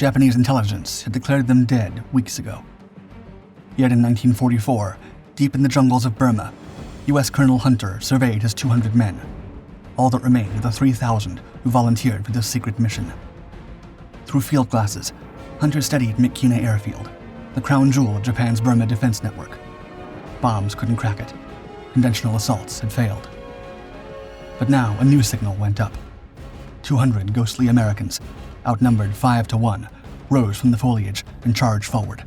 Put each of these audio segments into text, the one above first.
Japanese intelligence had declared them dead weeks ago. Yet in 1944, deep in the jungles of Burma, U.S. Colonel Hunter surveyed his 200 men, all that remained of the 3,000 who volunteered for this secret mission. Through field glasses, Hunter studied Myitkyina airfield, the crown jewel of Japan's Burma defense network. Bombs couldn't crack it. Conventional assaults had failed. But now a new signal went up. 200 ghostly Americans, outnumbered 5-1, rose from the foliage and charged forward.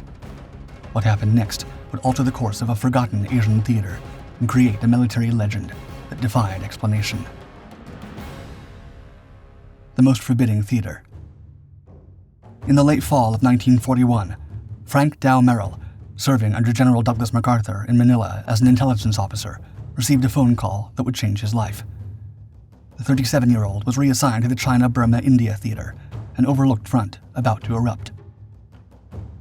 What happened next would alter the course of a forgotten Asian theater and create a military legend that defied explanation. The most forbidding theater. In the late fall of 1941, Frank Dow Merrill, serving under General Douglas MacArthur in Manila as an intelligence officer, received a phone call that would change his life. The 37-year-old was reassigned to the China-Burma-India theater, an overlooked front about to erupt.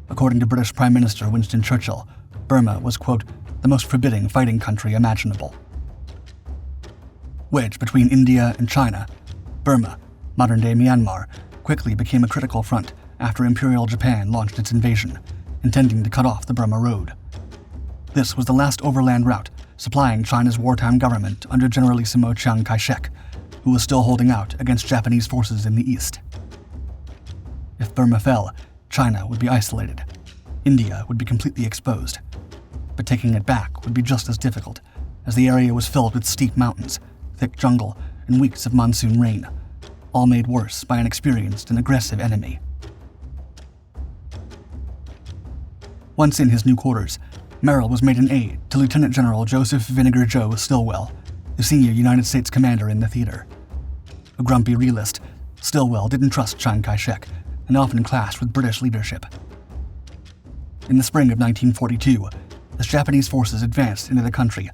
According to British Prime Minister Winston Churchill, Burma was, quote, the most forbidding fighting country imaginable. Wedged between India and China, Burma, modern-day Myanmar, quickly became a critical front after Imperial Japan launched its invasion, intending to cut off the Burma Road. This was the last overland route supplying China's wartime government under Generalissimo Chiang Kai-shek, who was still holding out against Japanese forces in the east. If Burma fell, China would be isolated. India would be completely exposed. But taking it back would be just as difficult, as the area was filled with steep mountains, thick jungle, and weeks of monsoon rain, all made worse by an experienced and aggressive enemy. Once in his new quarters, Merrill was made an aide to Lieutenant General Joseph Vinegar Joe Stilwell, the senior United States commander in the theater. A grumpy realist, Stilwell didn't trust Chiang Kai-shek and often clashed with British leadership. In the spring of 1942, as Japanese forces advanced into the country,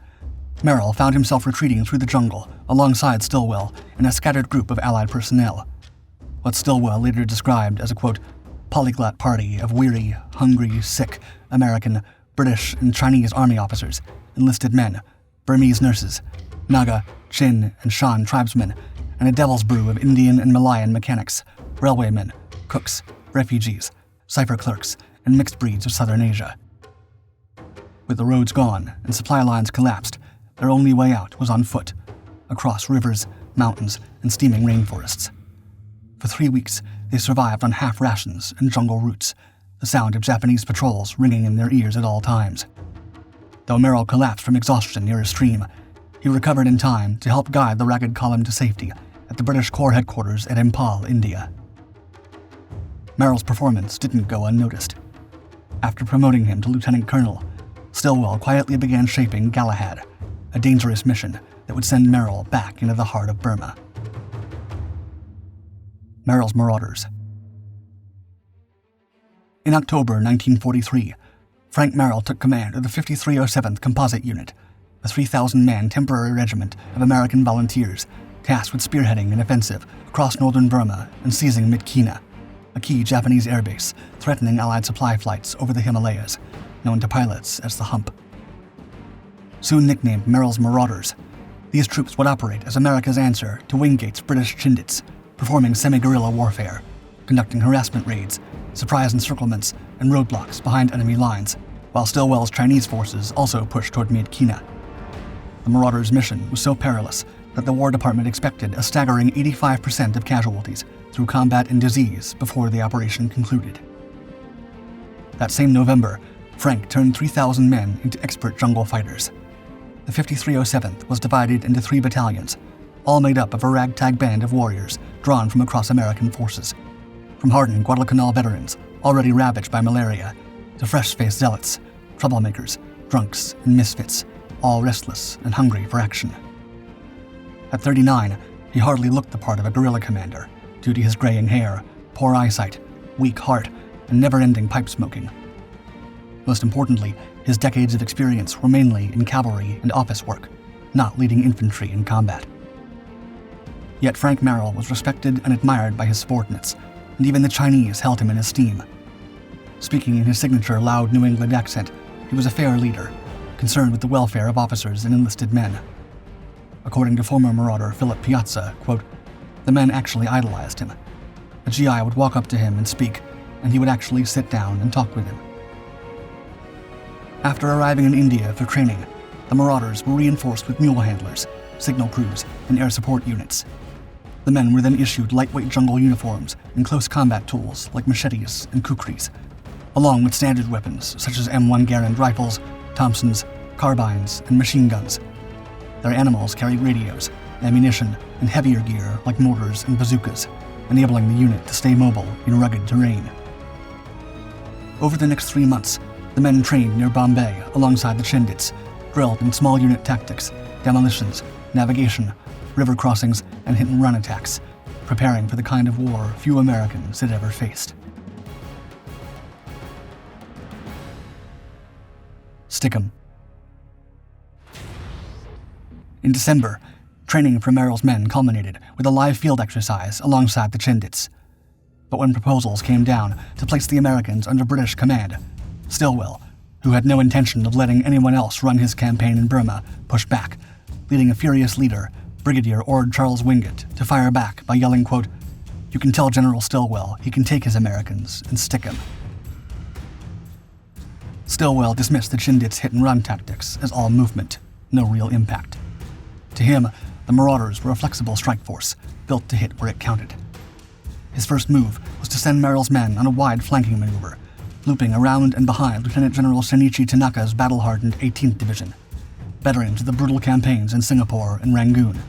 Merrill found himself retreating through the jungle alongside Stilwell and a scattered group of Allied personnel. What Stilwell later described as a, quote, polyglot party of weary, hungry, sick, American, British, and Chinese army officers, enlisted men, Burmese nurses, Naga, Chin, and Shan tribesmen, and a devil's brew of Indian and Malayan mechanics, railwaymen, cooks, refugees, cipher clerks, and mixed breeds of southern Asia. With the roads gone and supply lines collapsed, their only way out was on foot, across rivers, mountains, and steaming rainforests. For 3 weeks, they survived on half rations and jungle routes, the sound of Japanese patrols ringing in their ears at all times. Though Merrill collapsed from exhaustion near a stream, he recovered in time to help guide the ragged column to safety at the British Corps headquarters at Impal, India. Merrill's performance didn't go unnoticed. After promoting him to lieutenant colonel, Stilwell quietly began shaping Galahad, a dangerous mission that would send Merrill back into the heart of Burma. Merrill's Marauders. In October 1943, Frank Merrill took command of the 5307th Composite Unit, a 3,000-man temporary regiment of American volunteers tasked with spearheading an offensive across northern Burma and seizing Myitkyina, a key Japanese airbase threatening Allied supply flights over the Himalayas, known to pilots as the Hump. Soon nicknamed Merrill's Marauders, these troops would operate as America's answer to Wingate's British Chindits, performing semi-guerrilla warfare, conducting harassment raids, surprise encirclements, and roadblocks behind enemy lines, while Stilwell's Chinese forces also pushed toward Myitkyina. The Marauders' mission was so perilous that the War Department expected a staggering 85% of casualties through combat and disease before the operation concluded. That same November, Frank turned 3,000 men into expert jungle fighters. The 5307th was divided into 3 battalions, all made up of a ragtag band of warriors drawn from across American forces, from hardened Guadalcanal veterans already ravaged by malaria, to fresh-faced zealots, troublemakers, drunks, and misfits, all restless and hungry for action. At 39, he hardly looked the part of a guerrilla commander due to his graying hair, poor eyesight, weak heart, and never-ending pipe smoking. Most importantly, his decades of experience were mainly in cavalry and office work, not leading infantry in combat. Yet Frank Merrill was respected and admired by his subordinates, and even the Chinese held him in esteem. Speaking in his signature loud New England accent, he was a fair leader, concerned with the welfare of officers and enlisted men. According to former Marauder Philip Piazza, quote, the men actually idolized him. A GI would walk up to him and speak, and he would actually sit down and talk with him. After arriving in India for training, the Marauders were reinforced with mule handlers, signal crews, and air support units. The men were then issued lightweight jungle uniforms and close combat tools like machetes and kukris, along with standard weapons such as M1 Garand rifles, Thompsons, carbines, and machine guns. Their animals carried radios, ammunition, and heavier gear like mortars and bazookas, enabling the unit to stay mobile in rugged terrain. Over the next 3 months, the men trained near Bombay alongside the Chindits, drilled in small unit tactics, demolitions, navigation, river crossings, and hit-and-run attacks, preparing for the kind of war few Americans had ever faced. Stickum. In December, training for Merrill's men culminated with a live field exercise alongside the Chindits. But when proposals came down to place the Americans under British command, Stilwell, who had no intention of letting anyone else run his campaign in Burma, pushed back, leading a furious leader, Brigadier Ord Charles Wingate, to fire back by yelling, quote, "You can tell General Stilwell he can take his Americans and stick 'em." Stilwell dismissed the Chindits' hit-and-run tactics as all movement, no real impact. To him, the Marauders were a flexible strike force, built to hit where it counted. His first move was to send Merrill's men on a wide flanking maneuver, looping around and behind Lieutenant General Shinichi Tanaka's battle-hardened 18th Division, veterans of the brutal campaigns in Singapore and Rangoon,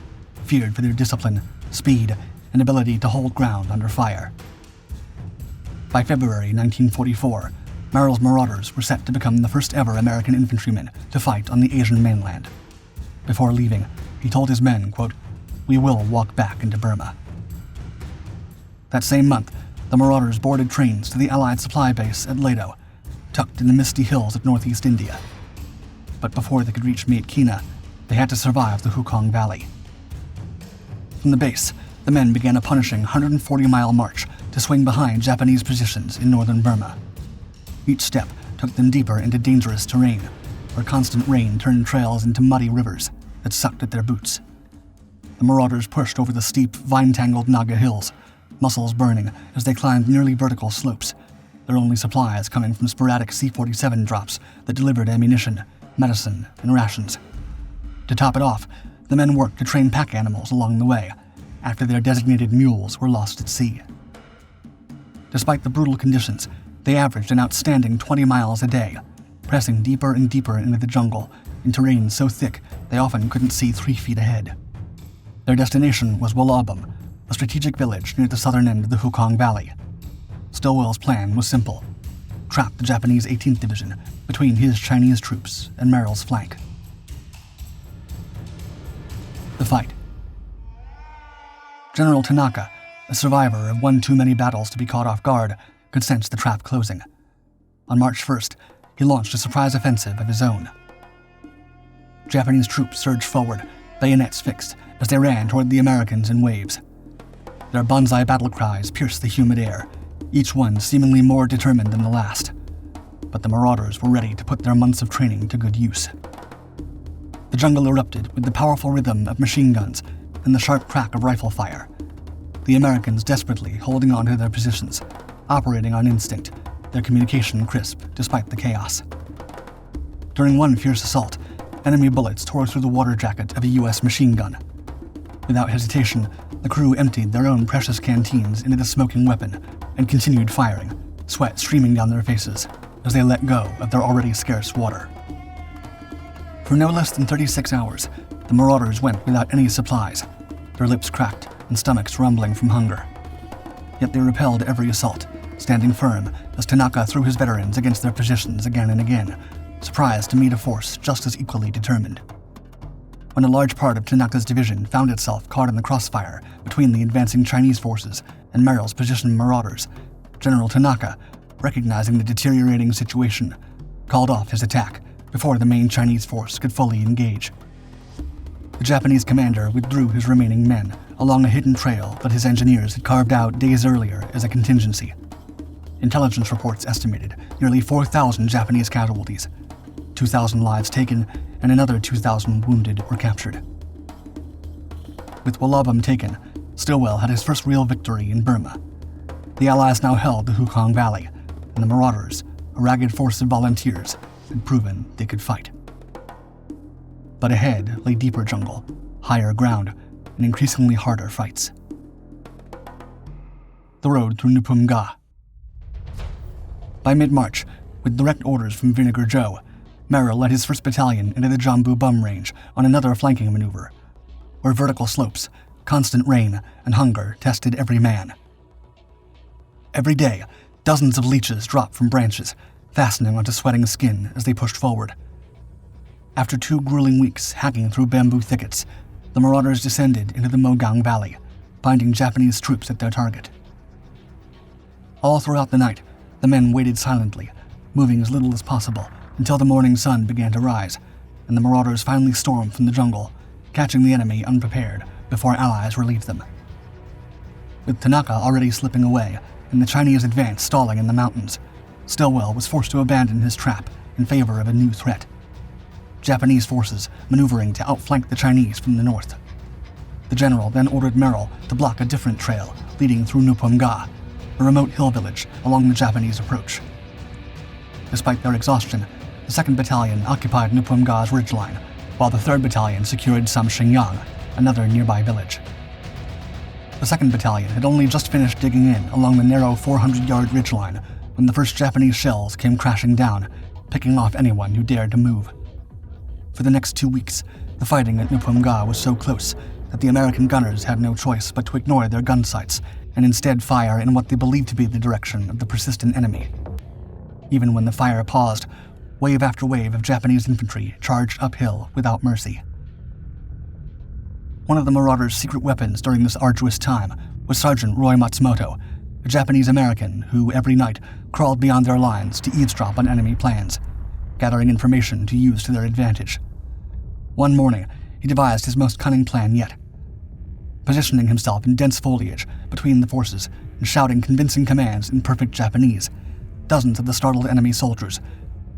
feared for their discipline, speed, and ability to hold ground under fire. By February 1944, Merrill's Marauders were set to become the first ever American infantrymen to fight on the Asian mainland. Before leaving, he told his men, quote, "We will walk back into Burma." That same month, the Marauders boarded trains to the Allied supply base at Lado, tucked in the misty hills of northeast India. But before they could reach Myitkyina, they had to survive the Hukong Valley. From the base, the men began a punishing 140-mile march to swing behind Japanese positions in northern Burma. Each step took them deeper into dangerous terrain, where constant rain turned trails into muddy rivers that sucked at their boots. The Marauders pushed over the steep, vine-tangled Naga hills, muscles burning as they climbed nearly vertical slopes, their only supplies coming from sporadic C-47 drops that delivered ammunition, medicine, and rations. To top it off, the men worked to train pack animals along the way, after their designated mules were lost at sea. Despite the brutal conditions, they averaged an outstanding 20 miles a day, pressing deeper and deeper into the jungle, in terrain so thick they often couldn't see 3 feet ahead. Their destination was Wallabam, a strategic village near the southern end of the Hukong Valley. Stilwell's plan was simple: trap the Japanese 18th Division between his Chinese troops and Merrill's flank. The fight. General Tanaka, a survivor of one too many battles to be caught off guard, could sense the trap closing. On March 1st, he launched a surprise offensive of his own. Japanese troops surged forward, bayonets fixed, as they ran toward the Americans in waves. Their banzai battle cries pierced the humid air, each one seemingly more determined than the last. But the Marauders were ready to put their months of training to good use. The jungle erupted with the powerful rhythm of machine guns and the sharp crack of rifle fire. The Americans desperately holding on to their positions, operating on instinct, their communication crisp despite the chaos. During one fierce assault, enemy bullets tore through the water jacket of a U.S. machine gun. Without hesitation, the crew emptied their own precious canteens into the smoking weapon and continued firing, sweat streaming down their faces as they let go of their already scarce water. For no less than 36 hours, the Marauders went without any supplies, their lips cracked and stomachs rumbling from hunger. Yet they repelled every assault, standing firm as Tanaka threw his veterans against their positions again and again, surprised to meet a force just as equally determined. When a large part of Tanaka's division found itself caught in the crossfire between the advancing Chinese forces and Merrill's positioned Marauders, General Tanaka, recognizing the deteriorating situation, called off his attack before the main Chinese force could fully engage. The Japanese commander withdrew his remaining men along a hidden trail that his engineers had carved out days earlier as a contingency. Intelligence reports estimated nearly 4,000 Japanese casualties, 2,000 lives taken, and another 2,000 wounded or captured. With Wallabam taken, Stilwell had his first real victory in Burma. The Allies now held the Hukong Valley, and the Marauders, a ragged force of volunteers, had proven they could fight. But ahead lay deeper jungle, higher ground, and increasingly harder fights. The road through Nupumga. By mid-March, with direct orders from Vinegar Joe, Merrill led his 1st Battalion into the Jambu Bum Range on another flanking maneuver, where vertical slopes, constant rain, and hunger tested every man. Every day, dozens of leeches dropped from branches, fastening onto sweating skin as they pushed forward. After 2 grueling weeks hacking through bamboo thickets, the Marauders descended into the Mogang Valley, finding Japanese troops at their target. All throughout the night, the men waited silently, moving as little as possible until the morning sun began to rise, and the Marauders finally stormed from the jungle, catching the enemy unprepared before allies relieved them. With Tanaka already slipping away and the Chinese advance stalling in the mountains, Stilwell was forced to abandon his trap in favor of a new threat. Japanese forces maneuvering to outflank the Chinese from the north. The general then ordered Merrill to block a different trail leading through Nupumga, a remote hill village along the Japanese approach. Despite their exhaustion, the 2nd Battalion occupied Nupumga's ridgeline, while the 3rd Battalion secured Samshingyang, another nearby village. The 2nd Battalion had only just finished digging in along the narrow 400-yard ridgeline when the first Japanese shells came crashing down, picking off anyone who dared to move. For the next 2 weeks, the fighting at Nupumga was so close that the American gunners had no choice but to ignore their gun sights and instead fire in what they believed to be the direction of the persistent enemy. Even when the fire paused, wave after wave of Japanese infantry charged uphill without mercy. One of the Marauders' secret weapons during this arduous time was Sergeant Roy Matsumoto, a Japanese-American who every night crawled beyond their lines to eavesdrop on enemy plans, gathering information to use to their advantage. One morning, he devised his most cunning plan yet. Positioning himself in dense foliage between the forces and shouting convincing commands in perfect Japanese, dozens of the startled enemy soldiers,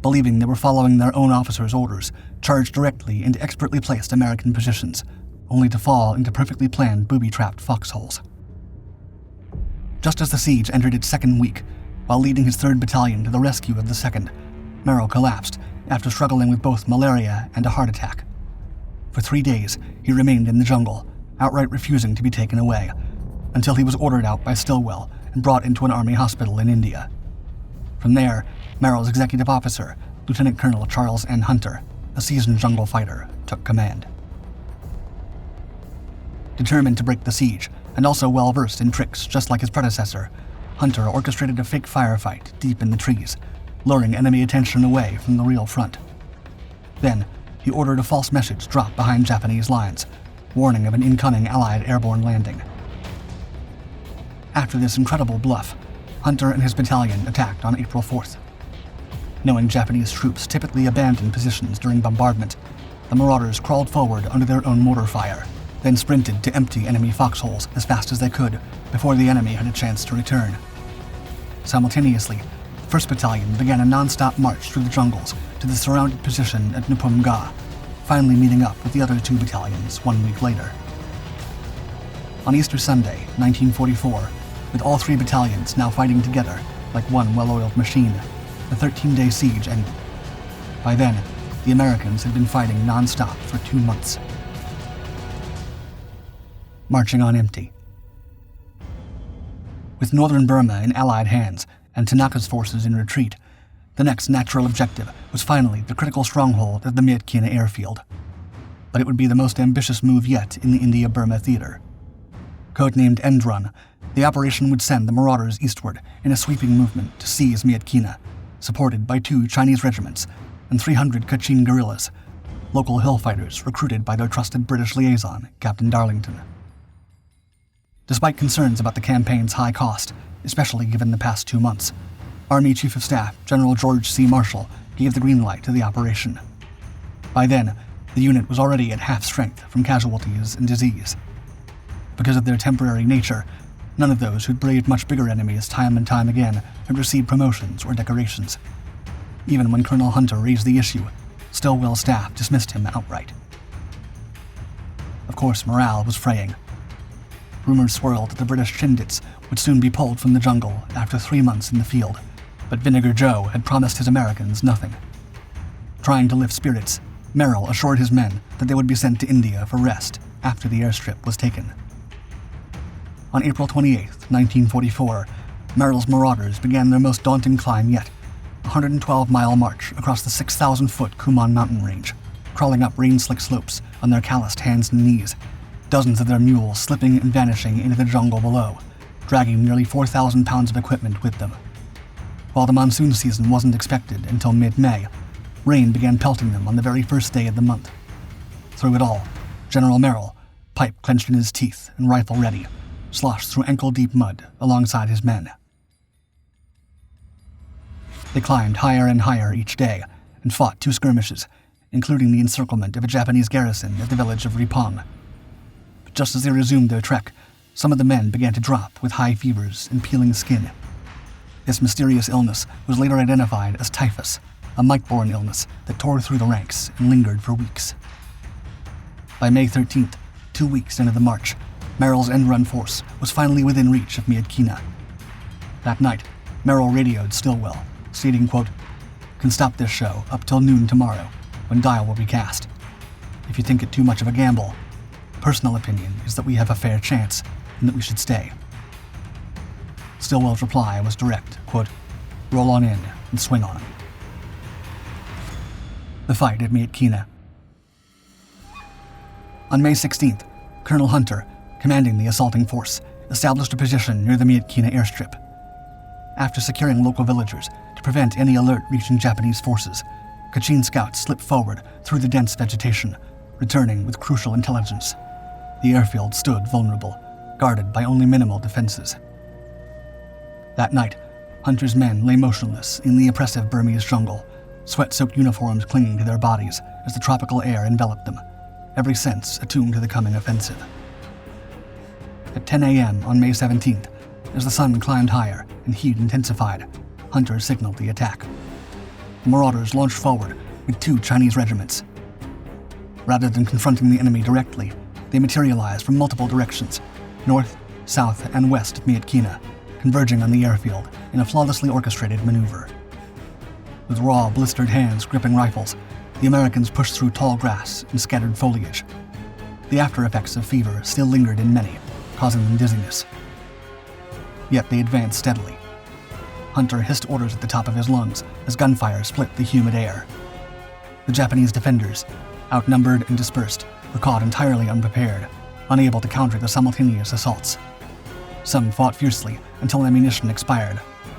believing they were following their own officers' orders, charged directly into expertly placed American positions, only to fall into perfectly planned booby-trapped foxholes. Just as the siege entered its 2nd week, while leading his 3rd Battalion to the rescue of the 2nd, Merrill collapsed after struggling with both malaria and a heart attack. For 3 days, he remained in the jungle, outright refusing to be taken away, until he was ordered out by Stilwell and brought into an army hospital in India. From there, Merrill's executive officer, Lieutenant Colonel Charles N. Hunter, a seasoned jungle fighter, took command. Determined to break the siege, and also well-versed in tricks just like his predecessor, Hunter orchestrated a fake firefight deep in the trees, luring enemy attention away from the real front. Then, he ordered a false message dropped behind Japanese lines, warning of an incoming Allied airborne landing. After this incredible bluff, Hunter and his battalion attacked on April 4th. Knowing Japanese troops typically abandoned positions during bombardment, the Marauders crawled forward under their own mortar fire, then sprinted to empty enemy foxholes as fast as they could before the enemy had a chance to return. Simultaneously, the 1st Battalion began a non-stop march through the jungles to the surrounded position at Nupumga, finally meeting up with the other 2 battalions 1 week later. On Easter Sunday, 1944, with all 3 battalions now fighting together like one well-oiled machine, the 13-day siege ended. By then, the Americans had been fighting non-stop for 2 months. Marching on empty. With northern Burma in Allied hands and Tanaka's forces in retreat, the next natural objective was finally the critical stronghold of the Myitkyina airfield. But it would be the most ambitious move yet in the India-Burma theater. Codenamed End Run, the operation would send the Marauders eastward in a sweeping movement to seize Myitkyina, supported by 2 Chinese regiments and 300 Kachin guerrillas, local hill fighters recruited by their trusted British liaison, Captain Darlington. Despite concerns about the campaign's high cost, especially given the past 2 months, Army Chief of Staff General George C. Marshall gave the green light to the operation. By then, the unit was already at half strength from casualties and disease. Because of their temporary nature, none of those who'd braved much bigger enemies time and time again had received promotions or decorations. Even when Colonel Hunter raised the issue, Stilwell's staff dismissed him outright. Of course, morale was fraying. Rumors swirled that the British Chindits would soon be pulled from the jungle after 3 months in the field, but Vinegar Joe had promised his Americans nothing. Trying to lift spirits, Merrill assured his men that they would be sent to India for rest after the airstrip was taken. On April 28, 1944, Merrill's marauders began their most daunting climb yet, a 112-mile march across the 6,000-foot Kuman mountain range, crawling up rain-slick slopes on their calloused hands and knees, dozens of their mules slipping and vanishing into the jungle below, dragging nearly 4,000 pounds of equipment with them. While the monsoon season wasn't expected until mid-May, rain began pelting them on the very first day of the month. Through it all, General Merrill, pipe clenched in his teeth and rifle ready, sloshed through ankle-deep mud alongside his men. They climbed higher and higher each day and fought 2 skirmishes, including the encirclement of a Japanese garrison at the village of Ripong. But just as they resumed their trek, some of the men began to drop with high fevers and peeling skin. This mysterious illness was later identified as typhus, a mite-borne illness that tore through the ranks and lingered for weeks. By May 13th, 2 weeks into the march, Merrill's end-run force was finally within reach of Myitkyina. That night, Merrill radioed Stilwell, stating, quote, "Can stop this show up till noon tomorrow, when dial will be cast. If you think it too much of a gamble, personal opinion is that we have a fair chance and that we should stay." Stilwell's reply was direct, quote, "Roll on in and swing on." The fight at Myitkyina. On May 16th, Colonel Hunter, commanding the assaulting force, established a position near the Myitkyina airstrip. After securing local villagers to prevent any alert reaching Japanese forces, Kachin scouts slipped forward through the dense vegetation, returning with crucial intelligence. The airfield stood vulnerable, guarded by only minimal defenses. That night, Hunter's men lay motionless in the oppressive Burmese jungle, sweat-soaked uniforms clinging to their bodies as the tropical air enveloped them, every sense attuned to the coming offensive. At 10 a.m. on May 17th, as the sun climbed higher and heat intensified, Hunter signaled the attack. The marauders launched forward with 2 Chinese regiments. Rather than confronting the enemy directly, they materialized from multiple directions, north, south, and west of Myitkyina, converging on the airfield in a flawlessly orchestrated maneuver. With raw, blistered hands gripping rifles, the Americans pushed through tall grass and scattered foliage. The after-effects of fever still lingered in many, causing them dizziness. Yet they advanced steadily. Hunter hissed orders at the top of his lungs as gunfire split the humid air. The Japanese defenders, outnumbered and dispersed, were caught entirely unprepared, unable to counter the simultaneous assaults. Some fought fiercely until ammunition expired,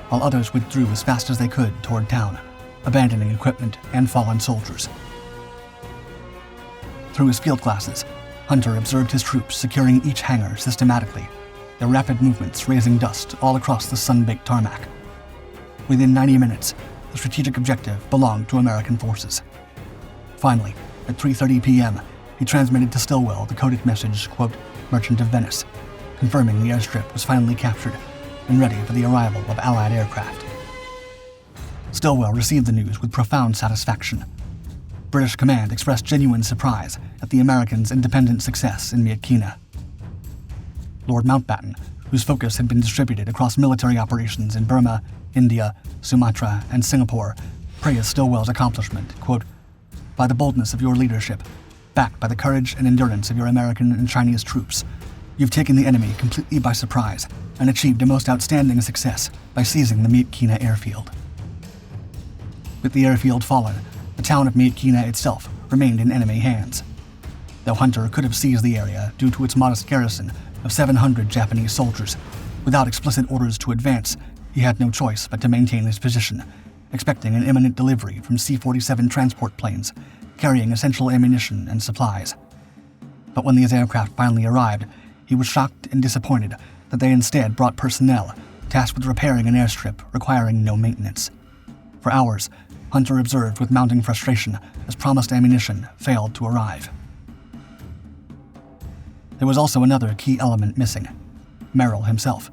while others withdrew as fast as they could toward town, abandoning equipment and fallen soldiers. Through his field glasses, Hunter observed his troops securing each hangar systematically, their rapid movements raising dust all across the sun-baked tarmac. Within 90 minutes, the strategic objective belonged to American forces. Finally, at 3:30 p.m., he transmitted to Stilwell the coded message, quote, "Merchant of Venice," confirming the airstrip was finally captured and ready for the arrival of Allied aircraft. Stilwell received the news with profound satisfaction. British command expressed genuine surprise at the Americans' independent success in Myitkyina. Lord Mountbatten, whose focus had been distributed across military operations in Burma, India, Sumatra, and Singapore, praised Stilwell's accomplishment, quote, "By the boldness of your leadership, backed by the courage and endurance of your American and Chinese troops, you've taken the enemy completely by surprise and achieved a most outstanding success by seizing the Myitkyina airfield." With the airfield fallen, the town of Myitkyina itself remained in enemy hands. Though Hunter could have seized the area due to its modest garrison of 700 Japanese soldiers, without explicit orders to advance, he had no choice but to maintain his position, expecting an imminent delivery from C-47 transport planes, carrying essential ammunition and supplies. But when these aircraft finally arrived, he was shocked and disappointed that they instead brought personnel tasked with repairing an airstrip requiring no maintenance. For hours, Hunter observed with mounting frustration as promised ammunition failed to arrive. There was also another key element missing: Merrill himself.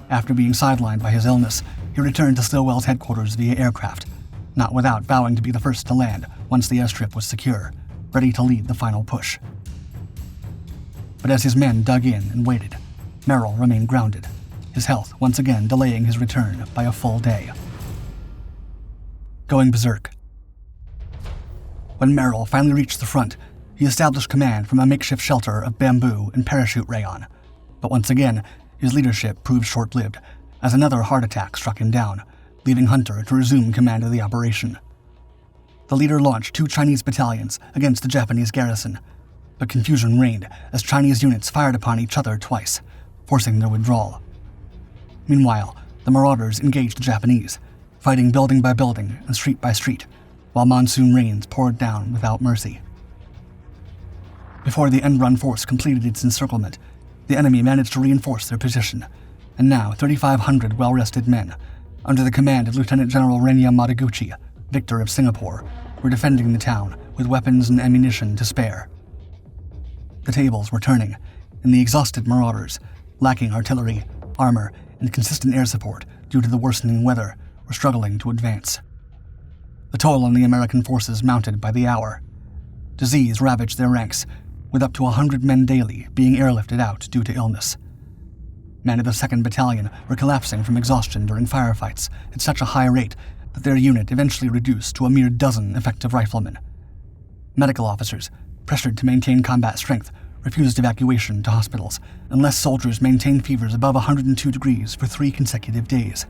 After being sidelined by his illness, he returned to Stilwell's headquarters via aircraft, not without vowing to be the first to land once the airstrip was secure, ready to lead the final push. But as his men dug in and waited, Merrill remained grounded, his health once again delaying his return by a full day. Going berserk. When Merrill finally reached the front, he established command from a makeshift shelter of bamboo and parachute rayon. But once again, his leadership proved short-lived, as another heart attack struck him down, leaving Hunter to resume command of the operation. The leader launched 2 Chinese battalions against the Japanese garrison, but confusion reigned as Chinese units fired upon each other twice, forcing their withdrawal. Meanwhile, the marauders engaged the Japanese, fighting building by building and street by street, while monsoon rains poured down without mercy. Before the end-run force completed its encirclement, the enemy managed to reinforce their position, and now 3,500 well-rested men, under the command of Lieutenant General Renya Mataguchi, victor of Singapore, were defending the town with weapons and ammunition to spare. The tables were turning, and the exhausted marauders, lacking artillery, armor, and consistent air support due to the worsening weather, were struggling to advance. The toll on the American forces mounted by the hour. Disease ravaged their ranks, with up to 100 men daily being airlifted out due to illness. Men of the 2nd Battalion were collapsing from exhaustion during firefights at such a high rate that their unit eventually reduced to a mere dozen effective riflemen. Medical officers, pressured to maintain combat strength, refused evacuation to hospitals unless soldiers maintained fevers above 102 degrees for 3 consecutive days.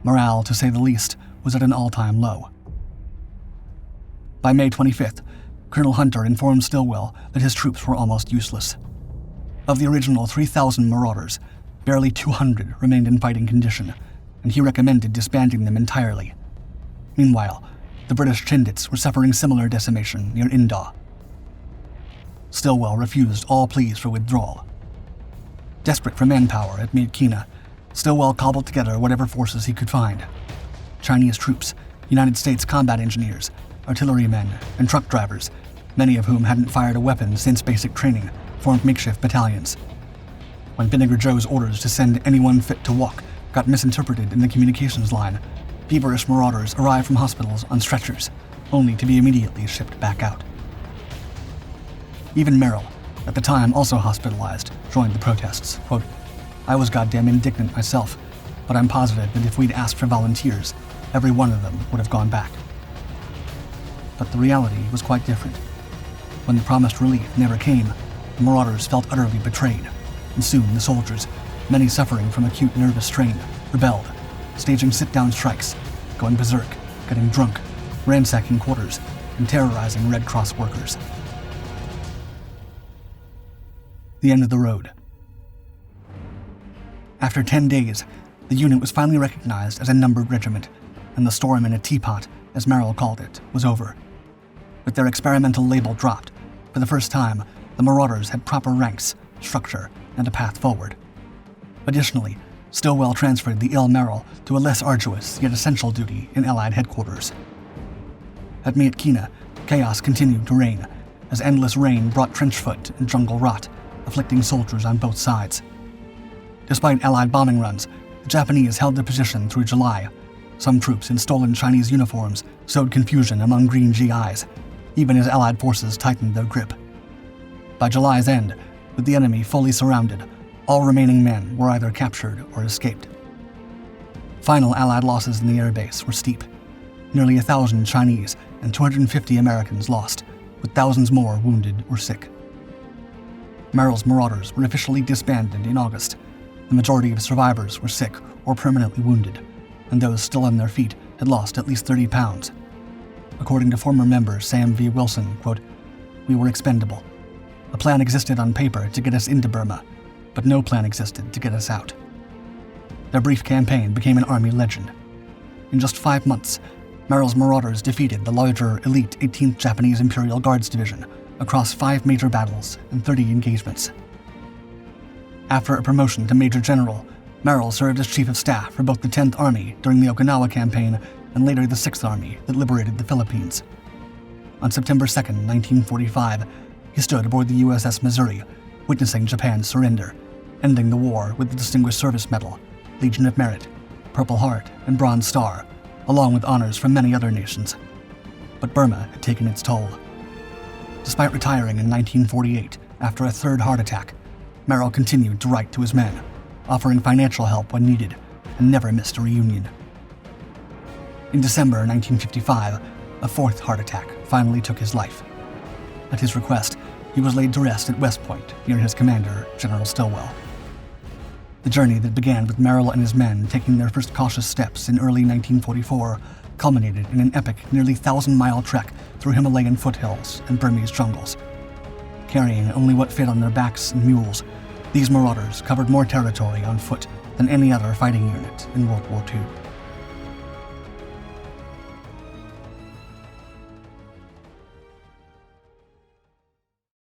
Morale, to say the least, was at an all-time low. By May 25th, Colonel Hunter informed Stilwell that his troops were almost useless. Of the original 3,000 marauders, barely 200 remained in fighting condition, and he recommended disbanding them entirely. Meanwhile, the British Chindits were suffering similar decimation near Indaw. Stillwell refused all pleas for withdrawal. Desperate for manpower at Myitkyina, Stillwell cobbled together whatever forces he could find. Chinese troops, United States combat engineers, artillerymen, and truck drivers, many of whom hadn't fired a weapon since basic training, formed makeshift battalions. When Vinegar Joe's orders to send anyone fit to walk got misinterpreted in the communications line, feverish marauders arrived from hospitals on stretchers, only to be immediately shipped back out. Even Merrill, at the time also hospitalized, joined the protests. Quote, "I was goddamn indignant myself, but I'm positive that if we'd asked for volunteers, every one of them would have gone back." But the reality was quite different. When the promised relief never came, the marauders felt utterly betrayed, and soon the soldiers, many suffering from acute nervous strain, rebelled, staging sit-down strikes, going berserk, getting drunk, ransacking quarters, and terrorizing Red Cross workers. The end of the road. After 10 days, the unit was finally recognized as a numbered regiment, and the storm in a teapot, as Merrill called it, was over. With their experimental label dropped, for the first time, the marauders had proper ranks, structure, and a path forward. Additionally, Stillwell transferred the ill Merrill to a less arduous yet essential duty in Allied headquarters. At Myitkyina, chaos continued to reign, as endless rain brought trenchfoot and jungle rot, afflicting soldiers on both sides. Despite Allied bombing runs, the Japanese held their position through July. Some troops in stolen Chinese uniforms sowed confusion among green GIs, even as Allied forces tightened their grip. By July's end, with the enemy fully surrounded, all remaining men were either captured or escaped. Final Allied losses in the airbase were steep. Nearly 1,000 Chinese and 250 Americans lost, with thousands more wounded or sick. Merrill's marauders were officially disbanded in August. The majority of survivors were sick or permanently wounded, and those still on their feet had lost at least 30 pounds. According to former member Sam V. Wilson, quote, "We were expendable. A plan existed on paper to get us into Burma, but no plan existed to get us out." Their brief campaign became an army legend. In just 5 months, Merrill's marauders defeated the larger elite 18th Japanese Imperial Guards Division across 5 major battles and 30 engagements. After a promotion to Major General, Merrill served as Chief of Staff for both the 10th Army during the Okinawa Campaign and later the 6th Army that liberated the Philippines. On September 2, 1945, he stood aboard the USS Missouri, witnessing Japan's surrender, ending the war with the Distinguished Service Medal, Legion of Merit, Purple Heart, and Bronze Star, along with honors from many other nations. But Burma had taken its toll. Despite retiring in 1948 after a third heart attack, Merrill continued to write to his men, offering financial help when needed, and never missed a reunion. In December 1955, a fourth heart attack finally took his life. At his request, he was laid to rest at West Point near his commander, General Stilwell. The journey that began with Merrill and his men taking their first cautious steps in early 1944 culminated in an epic, nearly 1,000-mile trek through Himalayan foothills and Burmese jungles. Carrying only what fit on their backs and mules, these marauders covered more territory on foot than any other fighting unit in World War II.